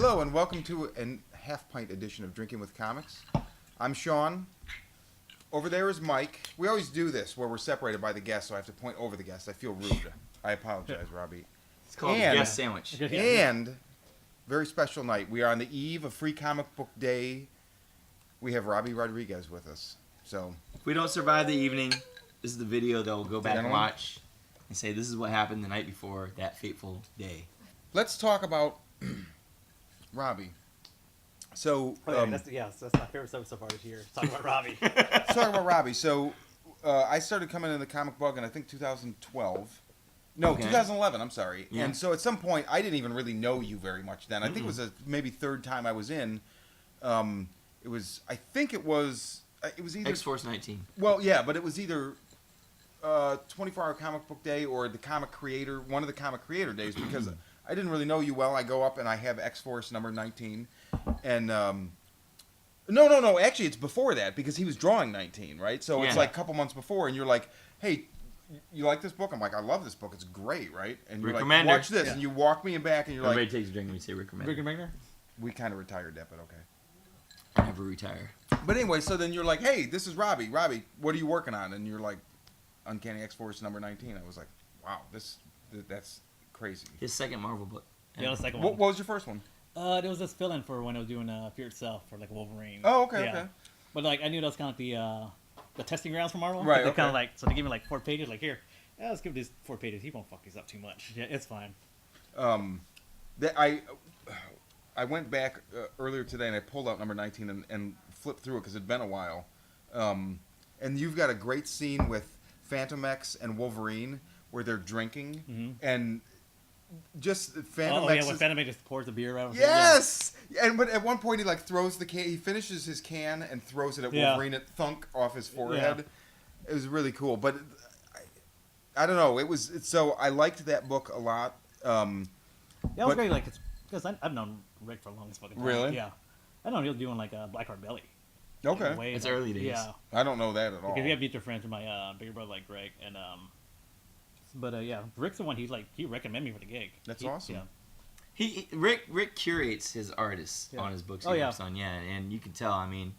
Hello and welcome to a half-pint edition of Drinking with Comics. I'm Shawn. Over there is Mike. We always do this where we're separated by the guest, so I have to point over the guest. I feel rude. I apologize, Robbi. It's called a guest sandwich. And very special night. We are on the eve of Free Comic Book Day. We have Robbi Rodriguez with us. So if we don't survive the evening, this is the video that we'll go back and watch and say this is what happened the night before that fateful day. Let's talk about Robbi. So that's my favorite stuff so far this year. Talk about Robbi. Let's talk about Robbi. So I started coming into the comic book in I think 2012. No, okay. 2011. I'm sorry. Yeah. And so at some point I didn't even really know you very much then. I think it was maybe third time I was in. It was either X-Force 19. Well, yeah, but it was either 24-hour comic book day or the comic creator, one of the comic creator days, because I didn't really know you well. I go up and I have X-Force number 19, and no, actually it's before that because he was drawing 19, right? So it's like a couple months before, and you're like, hey, you like this book? I'm like, I love this book. It's great, right? And you're like, watch this, and you walk me back, and you're Everybody takes a drink and we say Rick Remender. We kind of retired that, but okay. I never retire. But anyway, so then you're like, hey, this is Robbi. Robbi, what are you working on? And you're like, Uncanny X-Force number 19. I was like, wow, that's crazy. His second Marvel book. Yeah, the second one. What was your first one? There was this fill-in for when I was doing Fear Itself for like Wolverine. Oh, okay. But like I knew that was kind of like the testing grounds for Marvel. Right. They kind of like so they gave me like 4 pages. Like here, let's give these 4 pages. He won't fuck these up too much. Yeah, it's fine. I went back earlier today and I pulled out number 19 and flipped through it because it'd been a while. And you've got a great scene with Phantom X and Wolverine where they're drinking and just Phantom X. When Phantom X just pours the beer out. Yes. Yeah. And at one point he like throws the can. He finishes his can and throws it at Wolverine. It thunk off his forehead. Yeah. It was really cool. But I don't know. So I liked that book a lot. It was great. Like because I've known Rick for a long fucking time. Really? Yeah. I know he was doing like Blackheart Belly. Okay. It's early days. Yeah. I don't know that at all. Because we have mutual friends with my bigger brother like Greg and yeah, Rick's the one he recommended me for the gig. That's awesome. Yeah. Rick curates his artists on his books he works on, and you can tell. I mean,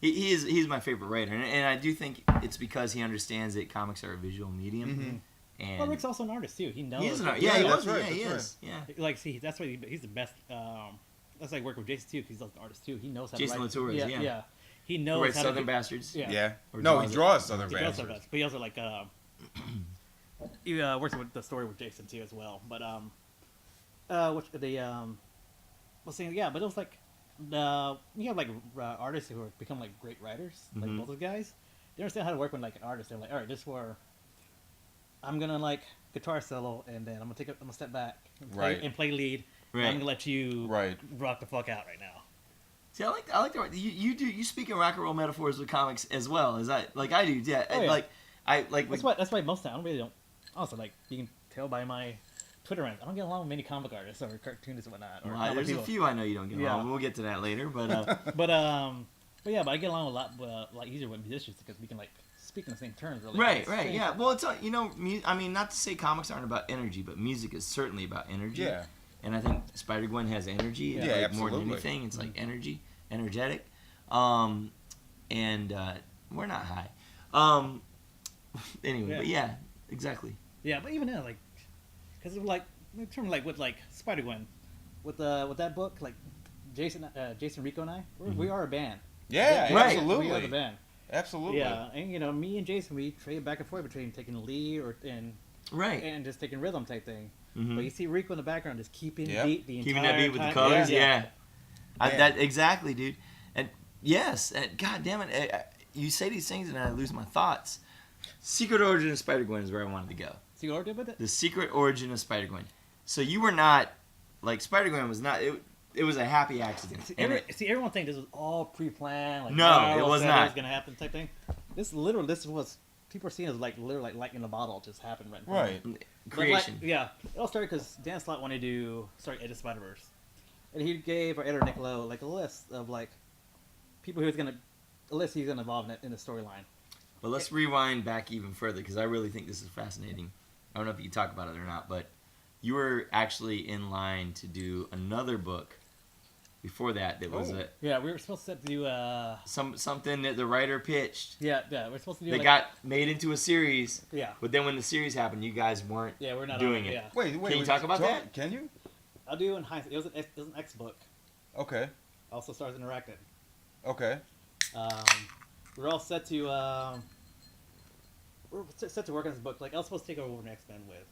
he's my favorite writer, and I do think it's because he understands that comics are a visual medium. Mm-hmm. And well, Rick's also an artist too. He knows. He is an artist. Yeah, that's right. Yeah, he is. Yeah. Like, see, that's why he's the best. That's like working with Jason too, because he's like an artist too. He knows how Jason to write. Latour is, yeah. He knows he writes how Southern to Bastards. Yeah. Or No, he draws Southern he Bastards. Does, but he also like he works with the story with Jason too as well. But but it was like you have like artists who have become like great writers, like both those guys. They understand how to work with like an artist. They're like, all right, this is where I'm gonna like guitar solo, and then I'm gonna step back and play lead. Right. I'm gonna let you rock the fuck out right now. See, I like the you speak in rock and roll metaphors with comics as well as I do. Yeah, That's why most of the time I don't. Also, like you can tell by my Twitter rant, I don't get along with many comic artists or cartoonists and whatnot. Or there's a few I know you don't get along. We'll get to that later, but but I get along a lot easier with musicians because we can like speak in the same terms. Really. Right, yeah. Well, it's I mean, not to say comics aren't about energy, but music is certainly about energy. Yeah. And I think Spider-Gwen has energy. Yeah, more than anything, it's like energetic. And we're not high. Anyway, but yeah, exactly. Yeah, but even now, like, because like in terms of, like with like Spider-Gwen, with that book, like Jason, Rico, and I, we are a band. Yeah, absolutely. We are the band. Absolutely. Yeah, and me and Jason, we trade back and forth between taking the lead and just taking rhythm type thing. Mm-hmm. But you see Rico in the background just keeping beat the entire time. Keeping that beat with the colors, that exactly, dude. And yes, God damn it, you say these things and I lose my thoughts. Secret Origin of Spider-Gwen is where I wanted to go. Secret Origin with it? The Secret Origin of Spider-Gwen. So you were not, like, Spider-Gwen was not, it was a happy accident. Everyone thinks this was all pre-planned. Like, no, it was not. It was going to happen type thing. This was, people are seeing it as like literally like lightning in a bottle. It just happened right. Creation. Like, it all started because Dan Slott wanted to start Edge of Spider-Verse. And he gave our editor, Nick Lowe, like a list of like people he's going to involve in the storyline. But let's rewind back even further because I really think this is fascinating. I don't know if you can talk about it or not, but you were actually in line to do another book before that was Oh. Yeah, we were supposed to do something that the writer pitched yeah, we're supposed to do that like, got made into a series. yeah. But then when the series happened, you guys weren't We're not doing on it. Yeah. Wait. Can you talk about that? Can you? I'll do in hindsight. It was an X book. Okay. Also stars interactive. Okay. We're all set to work on this book. Like I was supposed to take over an X-Men with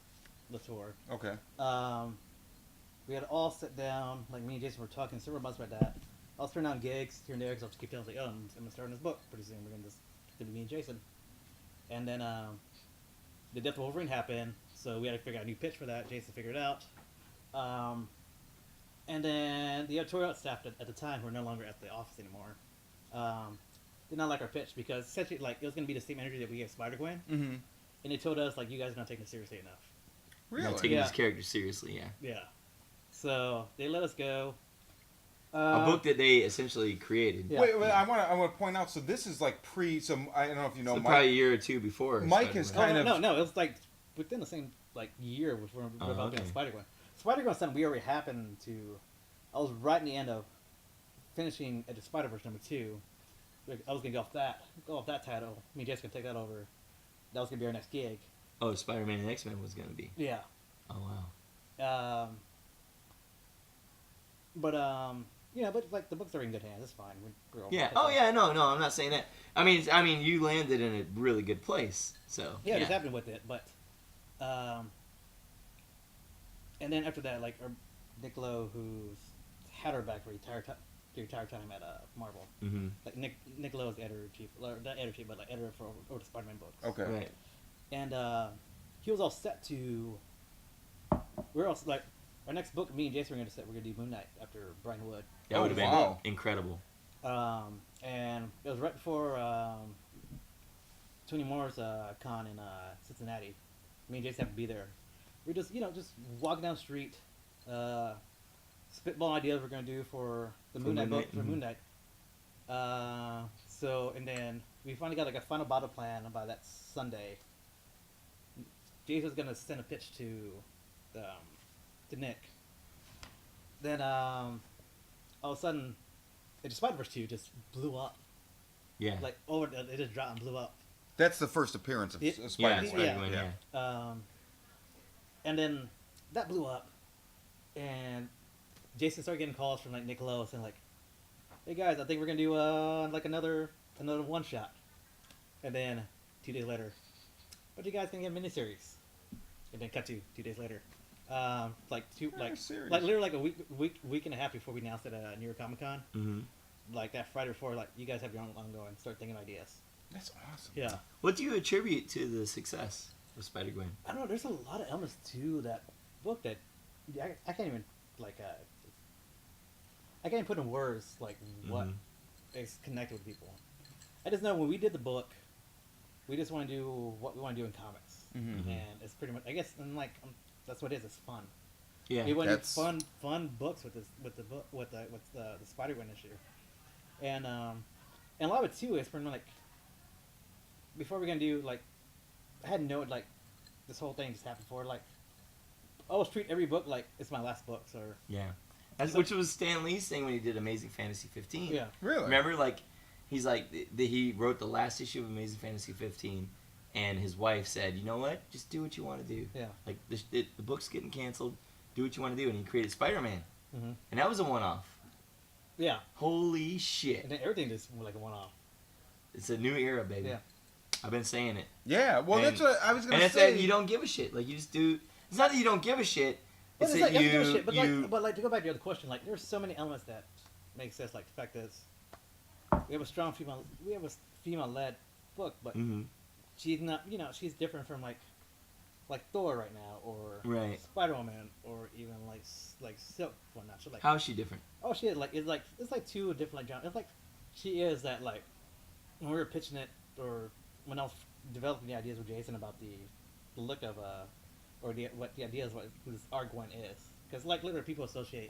Latour. Okay. We had all sit down. Like me and Jason were talking several months about that. I was turning down gigs here and there because I was keep telling like, oh, I'm gonna start on this book pretty soon. We're gonna be me and Jason. And then the death of Wolverine happened, so we had to figure out a new pitch for that. Jason figured it out. And then the editorial staff at the time, who were no longer at the office anymore, did not like our pitch because essentially like it was going to be the same energy that we gave Spider-Gwen, Mm-hmm. and they told us like you guys are not taking it seriously enough. Really? Not taking Yeah. this character seriously, yeah. Yeah. So they let us go. A book that they essentially created. Yeah. Wait. I want to point out. So this is like so I don't know if you know. So Mike, probably a year or two before. Mike is Spider-Man. kind of- No, it was like within the same like year before we were about doing okay. Spider-Gwen. Spider-Gwen something we already happened to. I was right in the end of finishing at the Spider-Verse #2. I was gonna go off that title. Me and Jason gonna take that over. That was gonna be our next gig. Oh, Spider-Man and X-Men was going to be. Yeah. Oh, wow. But like the book's are in good hands. It's fine. We're all Yeah. Oh, yeah. No, I'm not saying that. I mean, you landed in a really good place. So Yeah, just happened with it, but and then after that, like Nick Lowe, who's had her back for the entire time at Marvel. Mm-hmm. Like Nick Lowe is the editor-in-chief, or not editor-in-chief, but like editor for over the Spider-Man books. Okay. Right. And he was all set to. We're all like our next book. Me and Jason were gonna do Moon Knight after Brian Wood. That Oh, would have been wow. incredible. And it was right before Tony Moore's con in Cincinnati. Me and Jason happened to be there. We're just walking down the street, spitball ideas we're gonna do for the Moon Knight book for Moon Knight. And then we finally got like a final battle plan by that Sunday. Jason's gonna send a pitch to Nick. Then all of a sudden, the Spider-Verse 2 just blew up. Yeah. Like it just dropped and blew up. That's the first appearance of Yeah, Spider-Man. Spider-Man, yeah. yeah. And then that blew up, and Jason started getting calls from like Nick Lowe saying like, "Hey guys, I think we're gonna do like another one shot." And then 2 days later, "What you guys gonna get a miniseries?" And then cut to 2 days later, Series. like literally like a week and a half before we announced it at New York Comic Con. Mm-hmm. Like that Friday before, like you guys have your own ongoing. Start thinking of ideas. That's awesome. Yeah. What do you attribute to the success of Spider-Gwen? I don't know. There's a lot of elements to that book that I can't even like. I can't even put in words like what is connected with people. I just know when we did the book, we just want to do what we want to do in comics, Mm-hmm. and it's pretty much. I guess and like that's what it is. It's fun. Yeah. We want to do That's- fun books with the Spider-Gwen issue, and a lot of it too is pretty much like before we're gonna do like I had no like this whole thing just happened for like I always treat every book like it's my last book or Yeah. Which was Stan Lee's thing when he did Amazing Fantasy 15. yeah Really? Remember, like, he's like, he wrote the last issue of Amazing Fantasy 15, and his wife said, you know what? Just do what you want to do. yeah Like, the book's getting canceled. Do what you want to do. And he created Spider-Man. mm-hmm. And that was a one-off. yeah Holy shit. and then everything just went like a one-off It's a new era, baby. yeah I've been saying it. Yeah. Well, And- that's what I was And gonna it's say. that you don't give a shit. Like, you just do. It's not that you don't give a shit. But It's it's that like, you. shit, but like to go back to the other question, like there's so many elements that make sense. Like the fact is, we have a strong female-led book, but Mhm. she's not. She's different from like Thor right now, or Right. Spider-Woman, or even like Silk. Well, not so like. How is she different? Oh, she is like it's like two different like genres. It's like she is that like when we were pitching it, or when I was developing the ideas with Jason about the look of or what the idea is what who's our Gwen is, because like literally people associate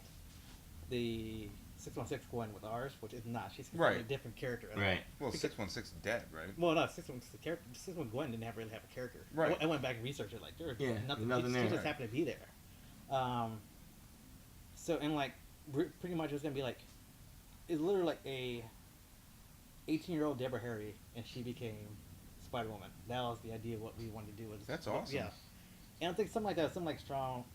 the 616 Gwen with ours, which is not. She's a completely Right. different character. Right. Well, 616 dead, right? Well, no, 616 the character. 616 Gwen didn't really have a character. Right. I went back and researched it. Like there was Yeah, nothing. nothing She there. just happened to be there. So and like pretty much it was gonna be like it's literally like a 18-year-old Deborah Harry, and she became Spider-Woman. That was the idea of what we wanted to do. That's awesome. Yeah, and I think something like that, some like strong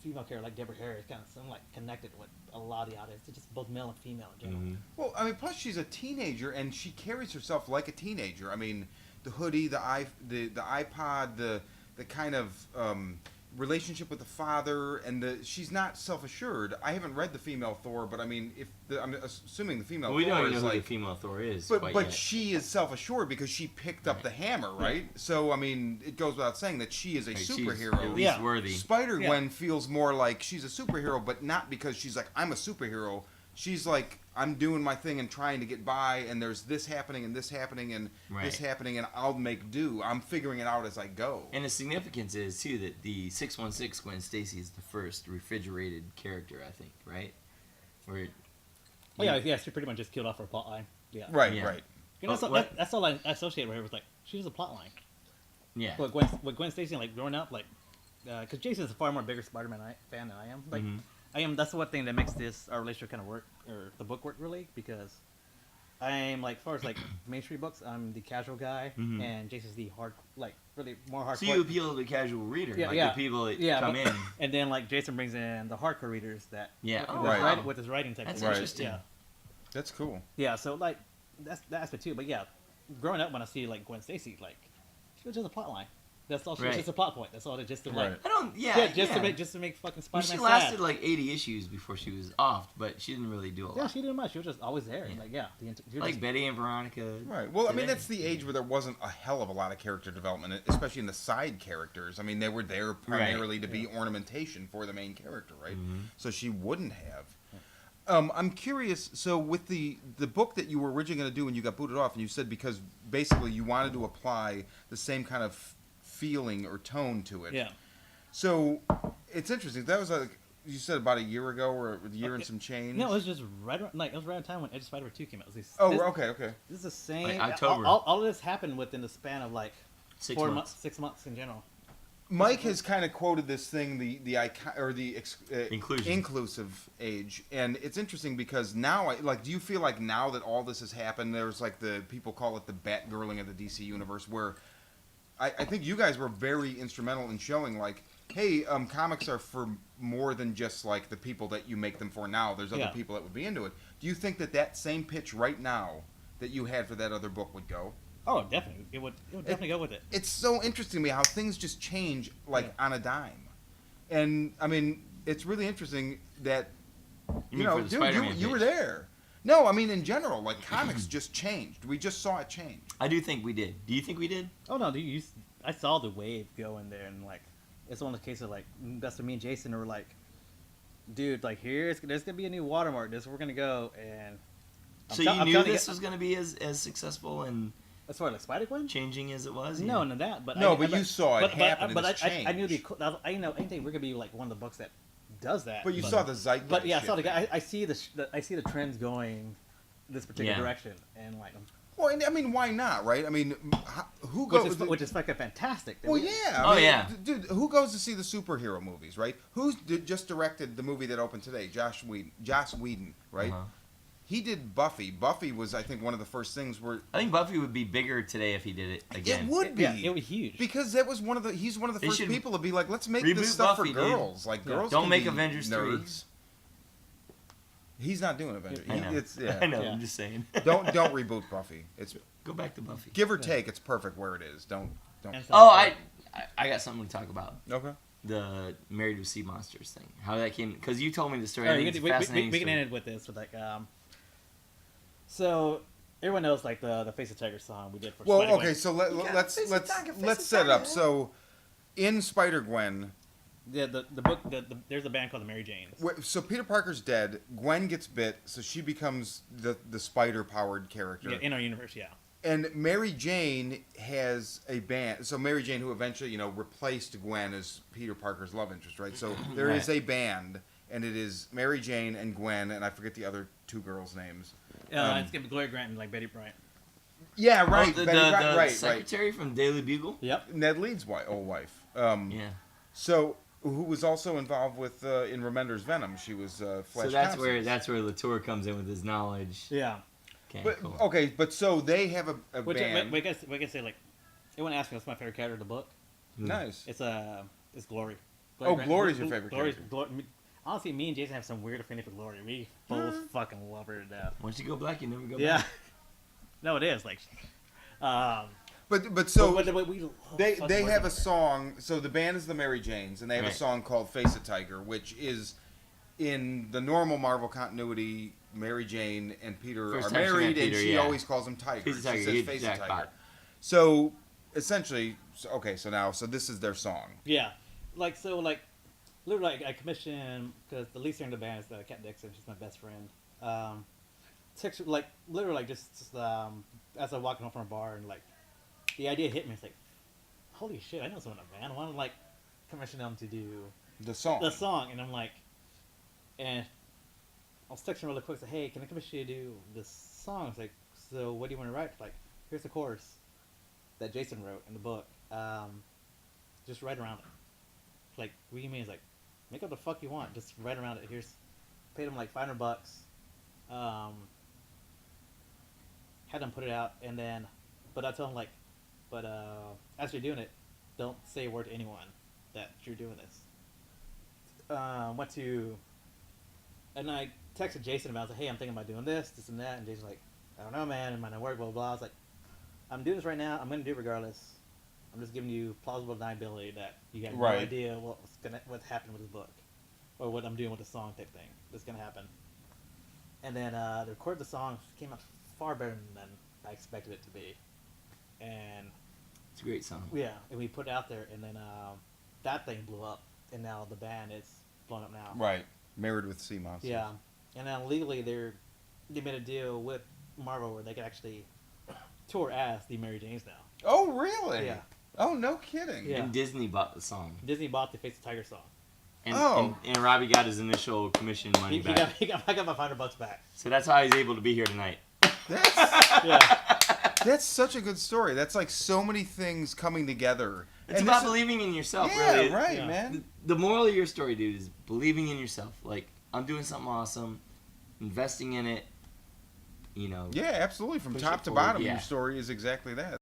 female character like Deborah Harry is kind of something like connected with a lot of the audience. It's just both male and female in general. Mm-hmm. Well, I mean, plus she's a teenager and she carries herself like a teenager. I mean, the hoodie, the iPod, the kind of relationship with the father, and she's not self-assured. I haven't read the female Thor, but I mean, I'm assuming the female We Thor don't even is know like, who the female Thor is. but yet. she is self-assured because she picked up the hammer, right? So I mean, it goes without saying that she is a She's superhero. at least worthy. Spider-Gwen feels more like she's a superhero, but not because she's like, I'm a superhero. She's like, I'm doing my thing and trying to get by, and there's this happening and this happening and this happening, and I'll make do. I'm figuring it out as I go. And the significance is, too, that the 616 Gwen Stacy is the first refrigerated character, I think, right? Where, She pretty much just killed off her plot line. Yeah. Right. You know, that's all I associate with her was like, she's a plot line. Yeah. But Gwen Stacy, like, growing up, like, because Jason's a far more bigger Spider-Man fan than I am. Like, that's the one thing that makes our relationship kind of work, or the book work really, because I'm like, as far as like mainstream books, I'm the casual guy, and Jason's the really more hardcore. So you appeal to the casual reader, the people that come in. And then like Jason brings in the hardcore readers that with his writing technique. That's interesting. Yeah, That's cool. Yeah, so like that's the aspect too. But yeah, growing up when I see like Gwen Stacy, like she was just a plot line. That's all. She was just a plot point. That's all. Just to like. I don't. To make fucking Spider-Man sad. She lasted like 80 issues before she was off, but she didn't really do a lot. Yeah, she didn't much. She was just always there. Yeah. Like just, Betty and Veronica. Right. Well, I mean, that's the age where there wasn't a hell of a lot of character development, especially in the side characters. I mean, they were there primarily to be ornamentation for the main character, right? So she wouldn't have. I'm curious. So with the book that you were originally going to do when you got booted off, and you said because basically you wanted to apply the same kind of feeling or tone to it. Yeah. So it's interesting. That was like you said about a year ago, or a year and some change. No, it was just right around, it was around the time when Edge of Spider-Man 2 came out. Okay. This is the same. Like October. All of this happened within the span of like 6 months. 6 months in general. Mike has kind of quoted this thing, the icon, or the inclusive age, and it's interesting because now, do you feel like now that all this has happened, there's like the people call it the Batgirling of the DC universe, where I think you guys were very instrumental in showing like, hey, comics are for more than just like the people that you make them for now. There's other people that would be into it. Do you think that same pitch right now that you had for that other book would go? Oh, definitely. It would definitely go with it. It's so interesting to me how things just change on a dime. And I mean, it's really interesting that you were there. No, I mean in general, like comics just changed. We just saw it change. I do think we did. Do you think we did? Oh no, I saw the wave go in there, and like it's one of the cases like that's when me and Jason were like, dude, like there's gonna be a new watermark. This we're gonna go, and so you knew this was gonna be as successful and as far as like Spider-Gwen changing as it was. No, not that. But you saw it happen. But I knew I know anything we're gonna be like one of the books that does that. But you saw the zeitgeist. But yeah, I saw the guy. I see the trends going this particular direction, and like. Well, I mean, why not, right? I mean, who goes? Which is fucking fantastic. Well, yeah. I mean, dude, who goes to see the superhero movies, right? Who just directed the movie that opened today? Joss Whedon, right? Uh-huh. He did Buffy. Buffy was, I think, one of the first things where I think Buffy would be bigger today if he did it again. It would be. Yeah, it would be huge. Because that was he's one of the first people to be like, let's make this stuff Buffy, for girls. Dude. Like girls don't can make be Avengers nerds. 3. He's not doing Avengers. I know. I know. I'm just saying. Don't reboot Buffy. Go back to Buffy. Give or take, it's perfect where it is. Don't. Oh, I got something to talk about. Okay. The Married with Sea Monsters thing. How that came, because you told me the story. We can end it with this. With like, so everyone knows like the Face of Tiger song we did for. Well, okay, so let's set it up. So, in Spider-Gwen. Yeah, the book. There's a band called the Mary Janes. So Peter Parker's dead. Gwen gets bit, so she becomes the spider-powered character. Yeah, in our universe, yeah. And Mary Jane has a band. So Mary Jane, who eventually, replaced Gwen as Peter Parker's love interest, right? So there is a band, and it is Mary Jane and Gwen, and I forget the other two girls' names. It's gonna be Gloria Grant and like Betty Bryant. Yeah, right. The right. secretary from Daily Bugle. Yep. Ned Leeds' old wife. Yeah. So who was also involved with in Remender's Venom. She was Flash. So that's Thompson's. where Latour comes in with his knowledge. Yeah. Okay, But cool. okay, but so they have a Which band. I guess say like, everyone asks me what's my favorite character in the book. Nice. It's Glory. Glory's your favorite character. Honestly, me and Jason have some weird affinity for Glory. We both fucking love her to death. Once you go black, you never go Yeah. back. No, it is like. But so but we love they fucking have working a song. So the band is the Mary Janes, and they have a Right. song called "Face a Tiger," which is in the normal Marvel continuity. Mary Jane and Peter First are time she met married, and Peter, she yeah. always calls him Tiger. Face a Tiger, She says he's "Face a jackpot. Tiger." So essentially, so this is their song. Yeah, literally, I commissioned because the lead singer of the band is Kat Dixon. She's my best friend. Text literally just as I'm walking home from a bar and like the idea hit me. It's like, holy shit, I know someone in a band. I want to like commission them to do The song. the song, and I'm like, and I was texting really quick. Say, hey, can I commission you to do this song? It's like, so what do you want to write? Like, here's the chorus that Jason wrote in the book. Just write around it. Like, what do you mean? It's like, make up the fuck you want. Just write around it. Paid him like $500. Had them put it out, and then, but I told him like, as you're doing it, don't say a word to anyone that you're doing this. And I texted Jason about it. I was like, hey, I'm thinking about doing this and that, and Jason's like, I don't know, man, it might not work, blah, blah, blah. I was like, I'm doing this right now, I'm going to do it regardless. I'm just giving you plausible deniability that you have no Right. idea what's happening with this book, or what I'm doing with the song type thing that's going to happen. And then the record the song came out far better than I expected it to be. And It's a great song. yeah, and we put it out there, and then that thing blew up, and now the band is blown up now. Right. Married with Sea Monsters. Yeah, and then legally they made a deal with Marvel where they could actually tour as the Mary Janes now. Oh, really? Yeah. Oh, no kidding. Yeah. And Disney bought the song. Disney bought the Face the Tiger song. And, Oh. and Robbi got his initial commission money back. I got my $500 back. So that's how he's able to be here tonight. That's, Yeah, that's such a good story. That's like so many things coming together. It's And about this is- believing in yourself, Yeah, really. right, Yeah. man. The moral of your story, dude, is believing in yourself. Like, I'm doing something awesome, investing in it, you know. Yeah, absolutely. From Push top it to forward, bottom, yeah. your story is exactly that.